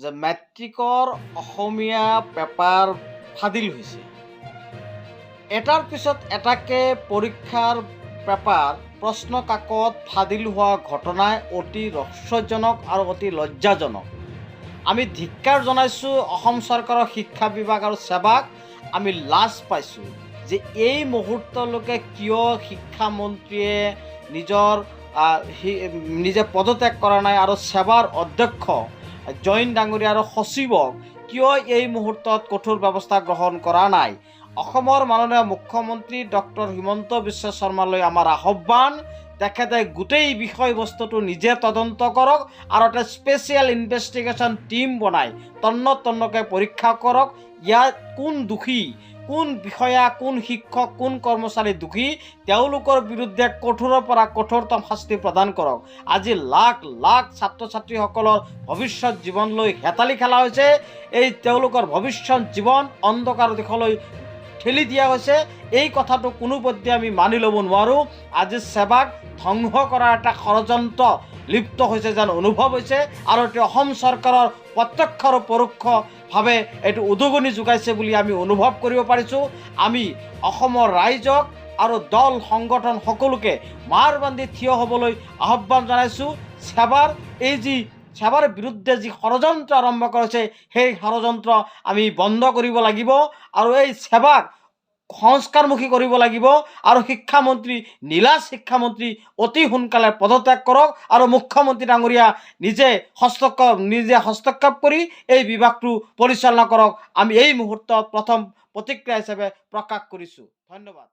যে মেট্ৰিকৰ অসমীয়া পেপাৰ ফাদিল হৈছে। এটাৰ পিছত এটাকে পৰীক্ষাৰ পেপাৰ প্ৰশ্ন কাকত ফাদিল হোৱা ঘটনাই অতি ৰহস্যজনক আৰু অতি লজ্জাজনক। আমি ধিক্কাৰ জনাইছোঁ অসম চৰকাৰৰ শিক্ষা বিভাগ আৰু সেৱাক। আমি লাজ পাইছোঁ যে এই মুহূৰ্তলৈকে কিয় শিক্ষামন্ত্ৰীয়ে নিজে পদত্যাগ কৰা নাই আৰু সেৱাৰ অধ্যক্ষ জৈন ডাঙৰীয়া আৰু সচিবক কিয় এই মুহূৰ্তত কঠোৰ ব্যৱস্থা গ্ৰহণ কৰা নাই। অসমৰ মাননীয় মুখ্যমন্ত্ৰী ডক্টৰ হিমন্ত বিশ্ব শৰ্মালৈ আমাৰ আহ্বান, তেখেতে গোটেই বিষয়বস্তুটো নিজে তদন্ত কৰক আৰু এটা স্পেচিয়েল ইনভেষ্টিগেশ্যন টীম বনাই তন্নতন্নকৈ পৰীক্ষা কৰক। ইয়াত কোন দোষী, কোন বিষয়া, কোন শিক্ষক, কোন কৰ্মচাৰী দোষী, তেওঁলোকৰ বিৰুদ্ধে কঠোৰৰ পৰা কঠোৰতম শাস্তি প্ৰদান কৰক। আজি লাখ লাখ ছাত্ৰ ছাত্ৰীসকলৰ ভৱিষ্যত জীৱনলৈ হেতালি খেলা হৈছে। এই তেওঁলোকৰ ভৱিষ্যত জীৱন অন্ধকাৰ দিশলৈ ঠেলি দিয়া হৈছে। এই কথাটো কোনোপধ্যে আমি মানি ল'ব নোৱাৰোঁ। আজি সেৱাক ধ্বংস কৰাৰ এটা ষড়যন্ত্ৰ লিপ্ত হৈছে যেন অনুভৱ হৈছে আৰু এইটো অসম চৰকাৰৰ প্ৰত্যক্ষ আৰু পৰোক্ষভাৱে এইটো উদগনি যোগাইছে বুলি আমি অনুভৱ কৰিব পাৰিছোঁ। আমি অসমৰ ৰাইজক আৰু দল সংগঠন সকলোকে মাৰ বান্ধি থিয় হ'বলৈ আহ্বান জনাইছোঁ। সেৱাৰ বিৰুদ্ধে যি ষড়যন্ত্ৰ আৰম্ভ কৰিছে সেই ষড়যন্ত্ৰ আমি বন্ধ কৰিব লাগিব আৰু এই সেৱাক সংস্কাৰমুখী কৰিব লাগিব আৰু শিক্ষামন্ত্ৰী নীলাজ শিক্ষামন্ত্ৰী অতি সোনকালে পদত্যাগ কৰক আৰু মুখ্যমন্ত্ৰী ডাঙৰীয়া নিজে হস্তক্ষেপ কৰি এই বিভাগটো পৰিচালনা কৰক। আমি এই মুহূৰ্তত প্ৰথম প্ৰতিক্ৰিয়া হিচাপে প্ৰকাশ কৰিছোঁ। ধন্যবাদ।